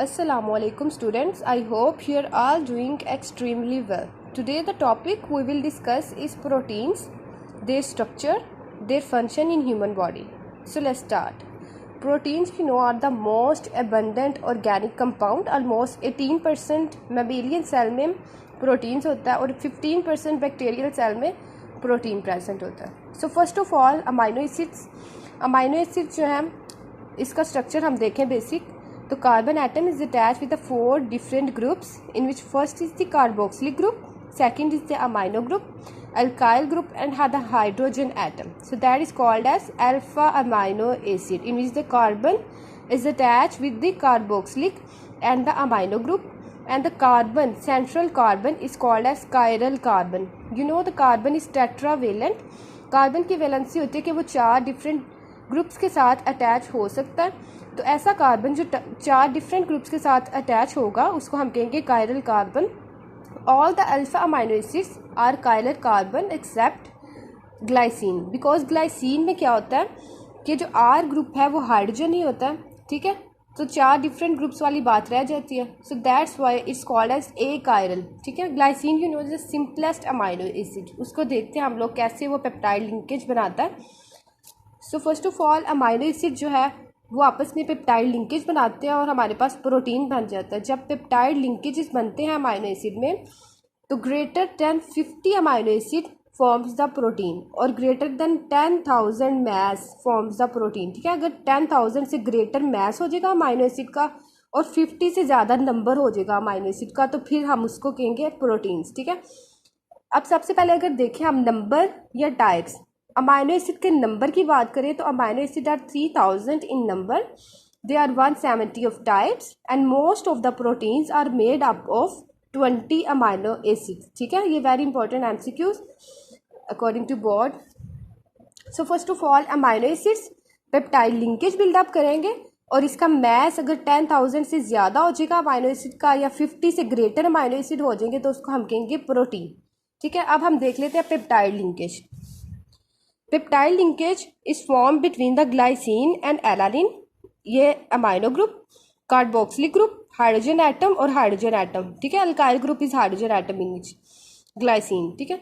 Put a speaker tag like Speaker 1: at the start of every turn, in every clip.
Speaker 1: Assalamualaikum students, I hope you are all doing extremely well. Today the topic we will discuss is proteins, their structure, their function in human body. So let's start. Proteins we know are the most abundant organic compound. Almost 18% mammalian cell में proteins होता है और 15% bacterial cell में protein present होता है. So first of all amino acids जो है इसका structure हम देखें basic. तो carbon atom is attach with the 4 different groups in which first is the carboxylic group, second is the amino group, alkyl group and the hydrogen atom. So that is called as alpha amino acid in which the carbon is attach with the carboxylic and the amino group and the carbon, central carbon is called as chiral carbon. You know the carbon is tetravalent. Carbon की valency होती है कि वो 4 different groups के साथ attach हो सकता है. तो ऐसा कार्बन जो 4 डिफरेंट ग्रुप्स के साथ अटैच होगा उसको हम कहेंगे chiral carbon. All the alpha amino acids are chiral carbon except glycine, because glycine में क्या होता है कि जो आर ग्रुप है वो हाइड्रोजन ही होता है. ठीक है, तो 4 डिफरेंट ग्रुप्स वाली बात रह जाती है. So that's why it's called as a chiral. ठीक है, glycine you know the simplest amino acid. उसको देखते हैं हम लोग कैसे वो पेप्टाइड लिंकेज बनाता है. सो first of all amino acid जो है वो आपस में पेप्टाइड लिंकेज बनाते हैं और हमारे पास प्रोटीन बन जाता है. जब पेप्टाइड लिंकेजेस बनते हैं अमाइनो एसिड में तो greater than 50 amino acid forms the protein और greater than 10,000 mass forms the protein. ठीक है, अगर 10,000 से ग्रेटर मैस हो जाएगा अमाइनो एसिड का और 50 से ज़्यादा नंबर हो जाएगा अमाइनो एसिड का तो फिर हम उसको कहेंगे प्रोटीन्स. ठीक है, अब सबसे पहले अगर देखें हम नंबर या टाइप्स, अमाइनो एसिड के नंबर की बात करें तो amino acid are 3000 in number. They are 170 of types and most of the proteins are made up of 20 amino acid. ठीक है, ये very important MCQs according to board. So first of all amino acids peptide linkage build up करेंगे और इसका mess अगर 10,000 से ज़्यादा हो जाएगा अमाइनो एसिड का या 50 से ग्रेटर अमाइनो एसिड हो जाएंगे तो उसको हम कहेंगे प्रोटीन. ठीक है, अब हम देख लेते हैं peptide linkage. Peptide linkage is form between the glycine and alanine. ये amino group, carboxylic group, hydrogen atom और हाइड्रोजन एटम. ठीक है, alkyl group is hydrogen atom in which glycine. ठीक है,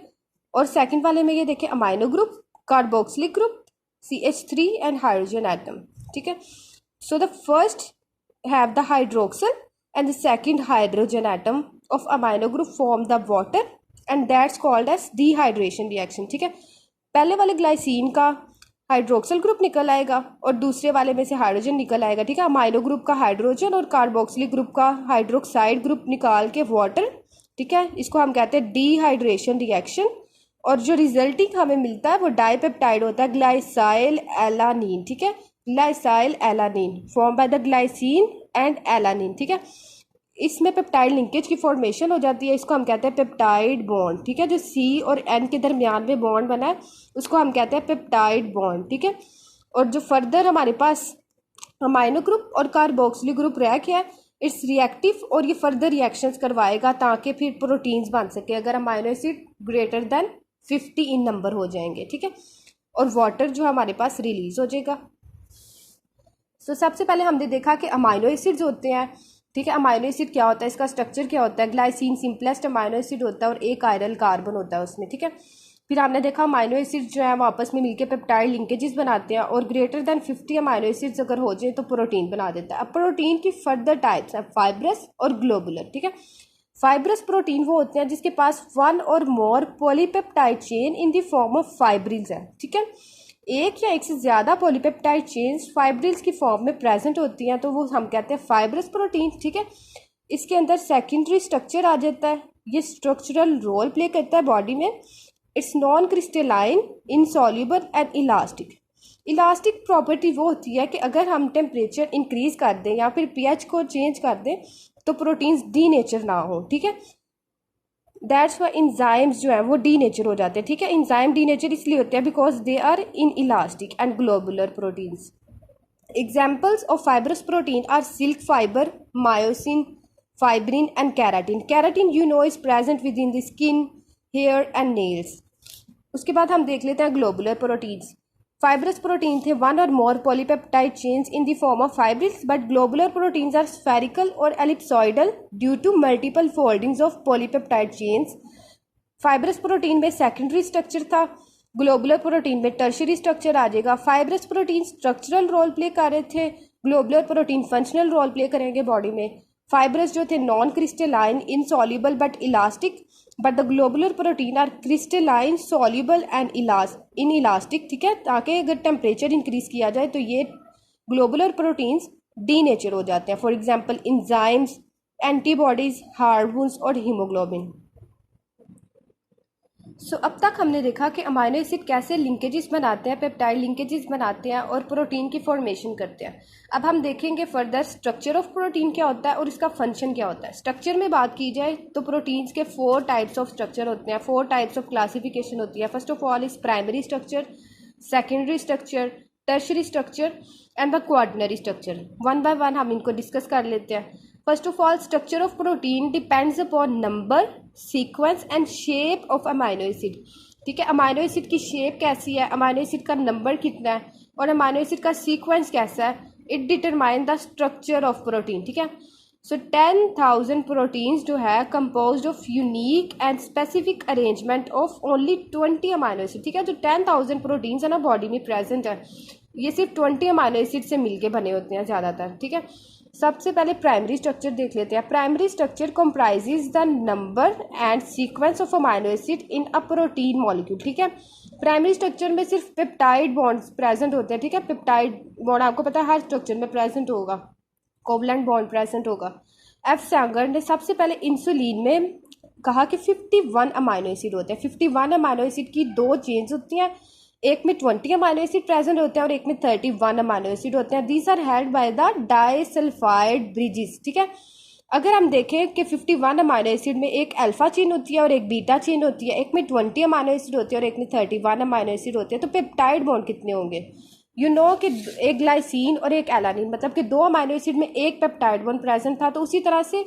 Speaker 1: और सेकंड वाले में ये देखें amino group, carboxylic group, CH3 and hydrogen atom. ठीक है, so the first have the hydroxyl and the second hydrogen atom of amino group form the water and that's called as dehydration reaction. ठीक है, पहले वाले glycine का hydroxyl group निकल आएगा और दूसरे वाले में से हाइड्रोजन निकल आएगा. ठीक है, अमाइनो ग्रुप का हाइड्रोजन और कार्बोक्सिलिक ग्रुप का हाइड्रोक्साइड ग्रुप निकाल के वाटर. ठीक है, इसको हम कहते हैं डिहाइड्रेशन रिएक्शन और जो रिजल्टिंग हमें मिलता है वो डाइपेप्टाइड होता है ग्लाइसाइल एलानिन. ठीक है, glycyl alanine form by the glycine and alanine. ठीक है, इसमें पेप्टाइड लिंकेज की फॉर्मेशन हो जाती है. इसको हम कहते हैं पेप्टाइड बॉन्ड. ठीक है, जो C और N के दरमियान में बॉन्ड बना है उसको हम कहते हैं पेप्टाइड बॉन्ड. ठीक है, और जो फर्दर हमारे पास अमाइनो ग्रुप और कार्बोक्सिलिक ग्रुप रह गया इट्स रिएक्टिव और ये फर्दर रिएक्शंस करवाएगा ताकि फिर प्रोटीन्स बन सके अगर अमाइनो एसिड ग्रेटर देन 50 इन नंबर हो जाएंगे. ठीक है, और वाटर जो हमारे पास रिलीज हो जाएगा. सो सबसे पहले हमने देखा कि अमाइनो एसिड्स होते हैं. ठीक है, अमाइनो एसिड क्या होता है, इसका स्ट्रक्चर क्या होता है. ग्लाइसिन सिंपलेस्ट अमाइनो एसिड होता है और एक कायरल कार्बन होता है उसमें. ठीक है, फिर हमने देखा अमाइनो एसिड जो है वो आपस में मिलकर पेप्टाइड लिंकेजेस बनाते हैं और ग्रेटर देन 50 अमाइनो एसिड्स अगर हो जाए तो प्रोटीन बना देता है. अब प्रोटीन की फर्दर टाइप्स हैं फाइब्रस और ग्लोबुलर. ठीक है, फाइब्रस प्रोटीन वो होते हैं जिसके पास 1 और more polypeptide chain in the form of fibrils है. ठीक है, एक या एक से ज़्यादा पॉलीपेप्टाइड चेन्स फाइब्रिल्स की फॉर्म में प्रेजेंट होती हैं तो वो हम कहते हैं फाइब्रस प्रोटीन. ठीक है, इसके अंदर सेकेंडरी स्ट्रक्चर आ जाता है. ये स्ट्रक्चरल रोल प्ले करता है बॉडी में. It's non crystalline, insoluble and elastic. Elastic property वो होती है कि अगर हम टेम्परेचर इंक्रीज कर दें या फिर pH को चेंज कर दें तो प्रोटीन्स डी नेचर ना हो. ठीक है, दैट्स वाई इंजाइम्स जो है वो डी नेचर हो जाते हैं. ठीक है, इंजाइम डी नेचर इसलिए होते हैं because they are inelastic and globular proteins. Examples of fibrous protein are silk fibre, myosin, fibrin and keratin. Keratin you know is present within the skin, hair and nails. उसके बाद हम देख लेते हैं globular proteins. Fibrous protein थे one or more polypeptide chains in the form of fibrils, but globular proteins are spherical or ellipsoidal due to multiple foldings of polypeptide chains. Fibrous protein में secondary structure था, globular protein में tertiary structure आ जाएगा. Fibrous protein structural role play कर रहे थे, globular protein functional role play करेंगे body में. फाइब्रस जो थे non crystalline, insoluble but elastic, but the globular protein are crystalline, soluble and inelastic. ठीक है, ताकि अगर टेम्परेचर इंक्रीज किया जाए तो ये ग्लोबुलर प्रोटीन्स डी नेचर हो जाते हैं. For example enzymes, antibodies, hormones और हीमोग्लोबिन. अब तक हमने देखा कि अमाइनो एसिड कैसे लिंकेजेस बनाते हैं, पेप्टाइड लिंकेजेस बनाते हैं और प्रोटीन की फॉर्मेशन करते हैं. अब हम देखेंगे फर्दर स्ट्रक्चर ऑफ प्रोटीन क्या होता है और इसका फंक्शन क्या होता है. स्ट्रक्चर में बात की जाए तो प्रोटीन्स के 4 टाइप्स ऑफ स्ट्रक्चर होते हैं, 4 टाइप्स ऑफ क्लासिफिकेशन होती है. First of all is primary structure, secondary structure, tertiary structure and the quaternary structure. One by one हम इनको डिस्कस कर लेते हैं. First of all, structure of protein depends upon number, sequence and shape of amino acid. ठीक है, amino acid की shape कैसी है, अमाइनो एसिड का नंबर कितना है और अमाइनो एसिड का सीक्वेंस कैसा है, it determine the structure of protein. ठीक है, सो 10,000 प्रोटीन्स जो है composed of unique and specific arrangement of only 20 amino acid. ठीक है, जो 10,000 प्रोटीन्स है ना बॉडी में प्रेजेंट है, ये सिर्फ 20 अमाइनो एसिड से मिलके बने होते हैं ज़्यादातर. ठीक है, सबसे पहले प्राइमरी स्ट्रक्चर देख लेते हैं. Primary structure comprises the number and sequence of amino acid in a protein molecule. ठीक है, प्राइमरी स्ट्रक्चर में सिर्फ पेप्टाइड बॉन्ड्स प्रेजेंट होते हैं. ठीक है, पेप्टाइड बॉन्ड आपको पता है हर स्ट्रक्चर में प्रेजेंट होगा, कोवलेंट बॉन्ड प्रेजेंट होगा. एफ सैंगर ने सबसे पहले इंसुलिन में कहा कि 51 अमाइनो एसिड होते हैं. 51 अमाइनो एसिड की 2 चेन्स होती हैं, एक में 20 अमाइनो एसिड प्रेजेंट होते हैं और एक में 31 अमाइनो एसिड होते हैं. These are held by the disulphide bridges. ठीक है, अगर हम देखें कि 51 अमाइनो एसिड में एक अल्फा चेन होती है और एक बीटा चेन होती है, एक में 20 अमाइनो एसिड होती है और एक में 31 अमाइनो एसिड होते हैं, तो पेप्टाइड बॉन्ड कितने होंगे? यू नो कि एक ग्लाइसिन और एक एलानिन, मतलब कि 2 अमाइनो एसिड में एक पेप्टाइड बॉन्ड प्रेजेंट था, तो उसी तरह से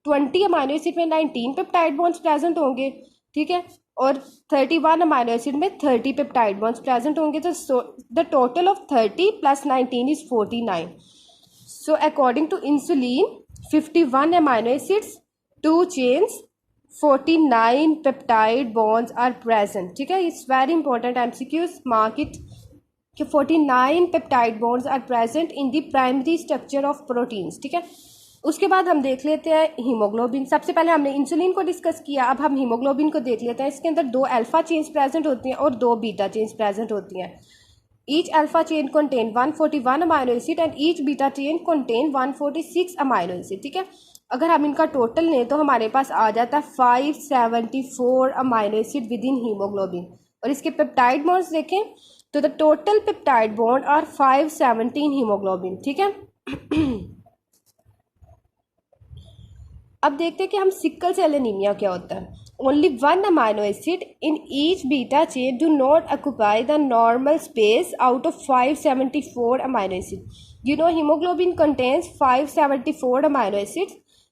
Speaker 1: 20 अमाइनो एसिड में 19 पेप्टाइड बॉन्ड्स प्रेजेंट होंगे. ठीक है, और 31 अमाइनो एसिड में 30 पेप्टाइड बॉन्ड्स प्रेजेंट होंगे. तो the total of 30 plus 19 is 49. So according to insulin 51 amino acids, 2 chains, 49 peptide bonds are present. ठीक है, it's very important, MCQs mark it कि 49 peptide bonds are present in the primary structure of proteins. ठीक है, उसके बाद हम देख लेते हैं हीमोग्लोबिन. सबसे पहले हमने इंसुलिन को डिस्कस किया, अब हम हीमोग्लोबिन को देख लेते हैं. इसके अंदर 2 अल्फा चेन्स प्रेजेंट होती हैं और 2 बीटा चेन्स प्रेजेंट होती हैं. Each alpha chain contain 141 amino acid and each beta chain contain 146 amino acid. ठीक है, अगर हम इनका टोटल लें तो हमारे पास आ जाता है 574 amino acid within haemoglobin. और इसके पेप्टाइड बॉन्ड्स देखें तो the total peptide bond are 517 haemoglobin. ठीक है, अब देखते हैं कि हम सिकल सेल एनीमिया क्या होता है. Only 1 amino acid in each beta chain do not occupy the normal space out of 574 amino acid. You know haemoglobin contains 574 amino acid.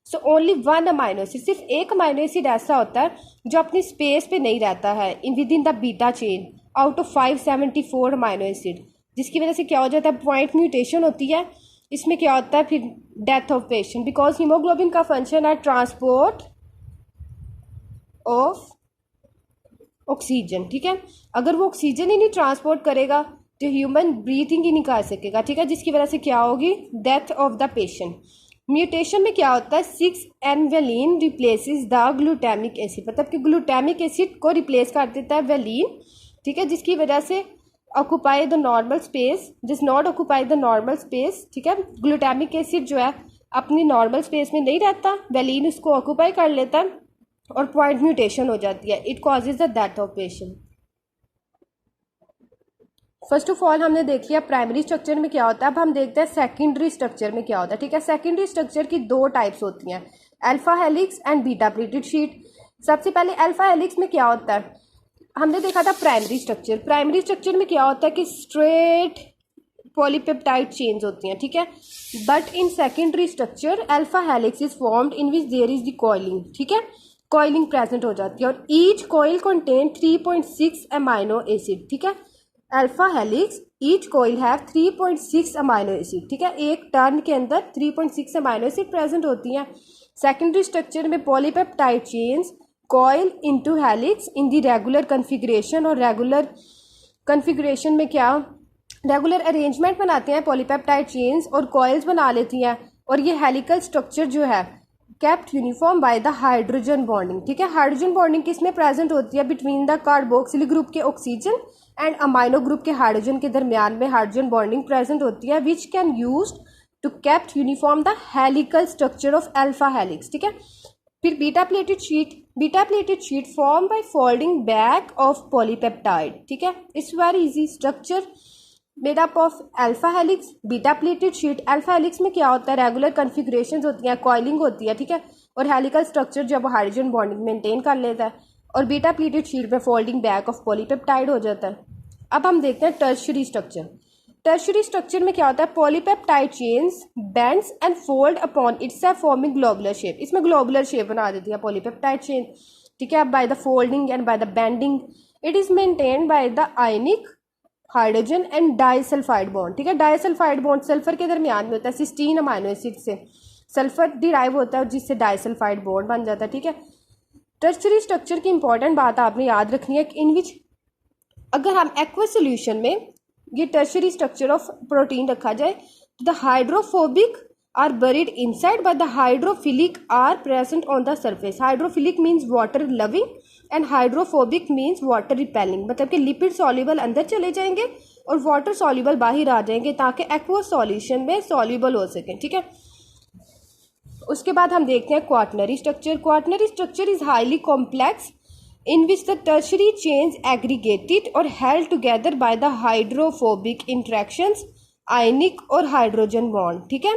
Speaker 1: So only 1 amino acid, सिर्फ एक अमाइनो एसिड ऐसा होता है जो अपनी स्पेस पे नहीं रहता है in with in the beta chain out of 574 amino acid, जिसकी वजह से क्या हो जाता है, पॉइंट म्यूटेशन होती है. इसमें क्या होता है फिर death of patient, because haemoglobin का फंक्शन है ट्रांसपोर्ट ऑफ ऑक्सीजन. ठीक है, अगर वो ऑक्सीजन ही नहीं ट्रांसपोर्ट करेगा तो ह्यूमन ब्रीथिंग ही नहीं कर सकेगा. ठीक है, जिसकी वजह से क्या होगी, death of the patient. Mutation में क्या होता है, 6N valine replaces the glutamic acid, मतलब कि ग्लूटामिक एसिड को रिप्लेस कर देता है वेलिन. ठीक है, जिसकी वजह से occupy the normal space, this not occupy the normal space. ठीक है, ग्लूटामिक एसिड जो है अपनी नॉर्मल स्पेस में नहीं रहता, वेलिन उसको ऑक्यूपाई कर लेता है और पॉइंट म्यूटेशन हो जाती है. It causes the death of patient. First of all हमने देख लिया प्राइमरी स्ट्रक्चर में क्या होता है. अब हम देखते हैं सेकेंडरी स्ट्रक्चर में क्या होता है. ठीक है, सेकेंडरी स्ट्रक्चर की 2 टाइप्स होती हैं, alpha helix and beta pleated sheet. सबसे पहले अल्फा हेलिक्स में क्या होता है, हमने देखा था प्राइमरी स्ट्रक्चर. प्राइमरी स्ट्रक्चर में क्या होता है कि स्ट्रेट पॉलीपेप्टाइड चेन्स होती हैं. ठीक है, but in secondary structure alpha helix is formed in which there is the coiling. ठीक है, कॉइलिंग प्रेजेंट हो जाती है और each coil contain 3.6 amino acid. ठीक है, alpha helix each coil have 3.6 amino acid, ठीक है, एक टर्न के अंदर 3.6 अमाइनो एसिड प्रेजेंट होती हैं। सेकेंडरी स्ट्रक्चर में polypeptide chains coil into helix in the regular configuration, और रेगुलर कन्फिग्रेशन में क्या, रेगुलर अरेंजमेंट बनाते हैं पॉलीपेप्टाइड चेन्स और कॉइल्स बना लेती हैं, और ये हेलिकल स्ट्रक्चर जो है kept uniform by the hydrogen bonding, ठीक है। हाइड्रोजन बॉन्डिंग किसमें प्रेजेंट होती है, बिटवीन द कार्बोक्सिलिक ग्रुप के ऑक्सीजन एंड अमाइनो ग्रुप के हाइड्रोजन के दरमियान में हाइड्रोजन बॉन्डिंग प्रेजेंट होती है, which can use to kept uniform the helical structure of alpha helix, ठीक है। फिर beta pleated sheet form by folding back of polypeptide, ठीक है। It's very easy structure made up of alpha helix, beta pleated sheet. Alpha helix में क्या होता है, regular configuration होती हैं, कॉइलिंग होती है, ठीक है, और हेलिकल स्ट्रक्चर जब हाइड्रोजन बॉन्डिंग मेंटेन कर लेता है, और बीटा प्लेटेड शीट में फोल्डिंग बैक ऑफ पॉलीपेप्टाइड हो जाता है। अब हम देखते हैं टर्शियरी स्ट्रक्चर। टर्शियरी स्ट्रक्चर में क्या होता है, polypeptide chains bends and fold upon itself forming globular shape, इसमें ग्लोबुलर शेप बना देती है पॉलीपेप्टाइड चेन, ठीक है, by the folding and by the bending. It is maintained by the ionic hydrogen and disulphide bond, ठीक है। Disulphide bond sulphur के दरमियान में होता है, सिस्टीन अमाइनो एसिड से सल्फर डिराइव होता है जिससे डाइसल्फाइड बॉन्ड बन जाता है, ठीक है। टर्शियरी स्ट्रक्चर की इंपॉर्टेंट बात आपने याद रखनी है, इन विच अगर हम एक्वस सोल्यूशन में ये टर्शियरी स्ट्रक्चर ऑफ प्रोटीन रखा जाए, the hydrophobic are buried inside but the hydrophilic are present on the surface. Hydrophilic means water loving and hydrophobic means water repelling, मतलब कि लिपिड सॉल्युबल अंदर चले जाएंगे और वाटर सॉल्युबल बाहर आ जाएंगे ताकि एक्वस सॉल्यूशन में सॉल्युबल हो सकें, ठीक है। उसके बाद हम देखते हैं quaternary structure. Quaternary structure is highly complex in which the tertiary chains aggregated or held together by the hydrophobic interactions, ionic और हाइड्रोजन बॉन्ड, ठीक है।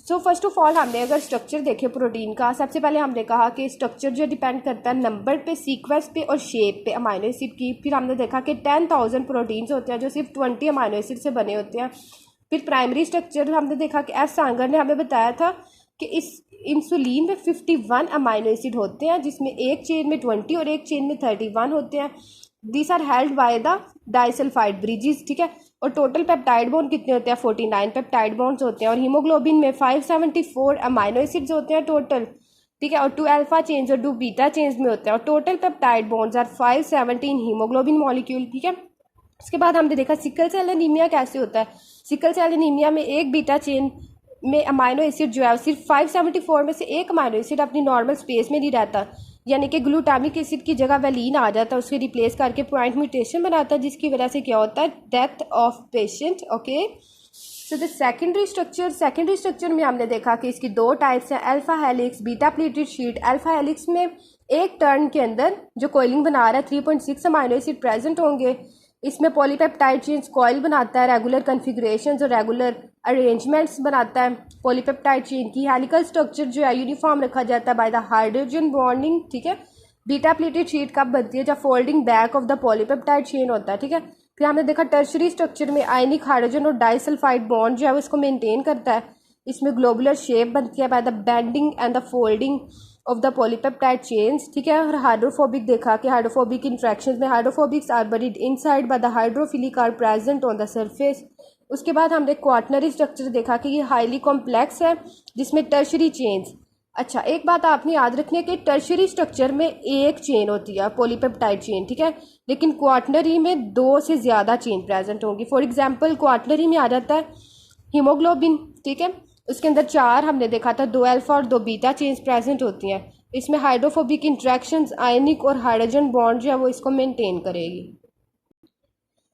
Speaker 1: सो फर्स्ट ऑफ ऑल हमने अगर स्ट्रक्चर देखे प्रोटीन का, सबसे पहले हमने कहा कि स्ट्रक्चर जो डिपेंड करता है नंबर पे, सीक्वेंस पे और शेप पे अमाइनो एसिड की। फिर हमने देखा कि 10,000 प्रोटीन्स होते हैं जो सिर्फ 20 अमाइनो एसिड से बने होते हैं। फिर प्राइमरी स्ट्रक्चर हमने देखा कि एस सांगर ने हमें बताया था कि इस इंसुलिन में 51 अमाइनो एसिड होते हैं, जिसमें एक चेन में 20 और एक चेन में 31 होते हैं। This are held by the disulphide bridges, ठीक है। और टोटल पेप्टाइड बॉन्ड कितने होते हैं, 49 पेप्टाइड बॉन्ड्स होते हैं। और हीमोग्लोबिन में 574 अमाइनो एसिड्स होते हैं टोटल, ठीक है। और 2 अल्फा चेन्स और 2 बीटा चेन्स में होते हैं, और total peptide bonds are 517 haemoglobin molecule, ठीक है। उसके बाद हमने देखा सिकल सेल एनीमिया कैसे होता है। सिकल सेल एनीमिया में एक बीटा चेन में अमाइनो एसिड जो है सिर्फ 574 में से एक अमाइनो एसिड अपनी नॉर्मल स्पेस में नहीं रहता, यानी कि ग्लूटामिक एसिड की जगह वैलीन आ जाता है, उसके रिप्लेस करके पॉइंट म्यूटेशन बनाता है, जिसकी वजह से क्या होता है, death of patient, okay. So the secondary structure में हमने देखा कि इसकी 2 टाइप्स हैं, alpha helix, beta pleated sheet. Alpha helix में एक टर्न के अंदर जो कोइलिंग बना रहा है 3.6 अमाइनो एसिड प्रेजेंट होंगे। इसमें पॉलीपेप्टाइड चेन्स कॉइल बनाता है, रेगुलर कन्फिग्रेशंस और रेगुलर अरेंजमेंट्स बनाता है। पॉलीपेप्टाइड चेन की हेलिकल स्ट्रक्चर जो है यूनिफॉर्म रखा जाता है बाय द हाइड्रोजन बॉन्डिंग, ठीक है। बीटा प्लेटेड शीट कब बनती है, जब folding back of the polypeptide chain होता है, ठीक है। फिर हमने देखा टर्शियरी स्ट्रक्चर में आयनिक हाइड्रोजन और डाइसल्फाइड बॉन्ड जो है उसको मेंटेन करता है। इसमें ग्लोबुलर शेप बनती है by the bending and the folding of the polypeptide chains, ठीक है। और हाइड्रोफोबिक देखा कि हाइड्रोफोबिक इंट्रैक्शंस में hydrophobics are buried inside by the hydrophilic are present on the surface. उसके बाद हमने क्वाटनरी स्ट्रक्चर देखा कि ये हाईली कॉम्प्लेक्स है, जिसमें टर्शियरी चेन्स। अच्छा, एक बात आपने याद रखनी है कि टर्शियरी स्ट्रक्चर में एक चेन होती है पॉलीपेप्टाइड चेन, ठीक है, लेकिन क्वाटनरी में 2 से ज़्यादा चेन प्रेजेंट होंगी। फॉर एग्जांपल क्वाटनरी में आ जाता है हीमोग्लोबिन, ठीक है, उसके अंदर 4 हमने देखा था, 2 अल्फा और 2 बीटा चेन्स प्रेजेंट होती हैं। इसमें हाइड्रोफोबिक इंट्रैक्शंस आयनिक और हाइड्रोजन बॉन्ड जो है वो इसको मेंटेन करेगी।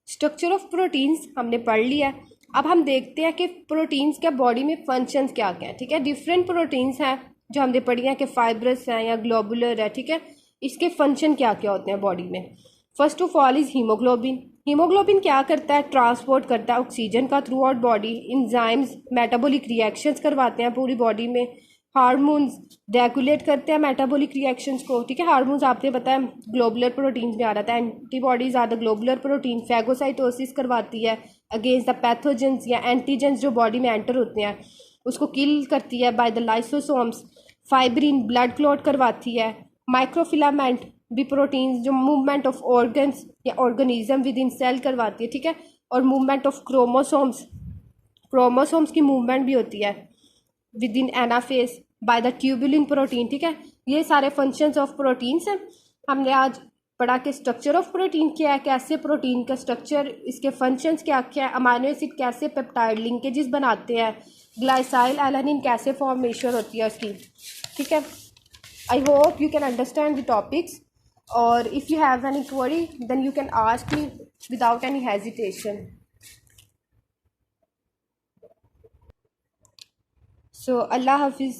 Speaker 1: स्ट्रक्चर ऑफ प्रोटीन्स हमने पढ़ लिया। अब हम देखते हैं कि प्रोटीन्स के बॉडी में फंक्शंस क्या क्या हैं, ठीक है। डिफरेंट प्रोटीन्स हैं जो हमने पढ़ी हैं कि फाइब्रस हैं या ग्लोबुलर है, ठीक है। इसके फंक्शन क्या क्या होते हैं बॉडी में। First of all is haemoglobin. Haemoglobin क्या करता है, ट्रांसपोर्ट करता है ऑक्सीजन का through out body. Enzymes metabolic reactions करवाते हैं पूरी बॉडी में। हार्मोन्स रेगुलेट करते हैं मेटाबॉलिक रिएक्शंस को, ठीक है। हार्मोन्स आपने बताया ग्लोबुलर प्रोटीन्स में आ रहा था। Antibodies are the globular protein. Phagocytosis करवाती है अगेंस्ट द पैथोजेंस या एंटीजेंस जो बॉडी में एंटर होते हैं, उसको किल करती है by the lysosomes. Fibrin blood clot करवाती है। माइक्रोफिलामेंट भी प्रोटीन्स जो मूवमेंट ऑफ ऑर्गन्स या ऑर्गेनिज्म विद इन सेल करवाती है, ठीक है। और मूवमेंट ऑफ क्रोमोसोम्स की मूवमेंट भी होती है within anaphase by the tubulin protein, ठीक है। ये सारे फंक्शंस ऑफ प्रोटीन्स हैं। हमने आज पढ़ा कि स्ट्रक्चर ऑफ प्रोटीन क्या है, कैसे प्रोटीन का स्ट्रक्चर, इसके फंक्शंस क्या क्या है, अमाइनो एसिड कैसे पेप्टाइड लिंकेजेस बनाते हैं, ग्लाइसाइल एलानिन कैसे फॉर्मेशन होती है उसकी, ठीक है। I hope you can understand the topics, और if you have any query then you can ask me without any hesitation. So Allah Hafiz.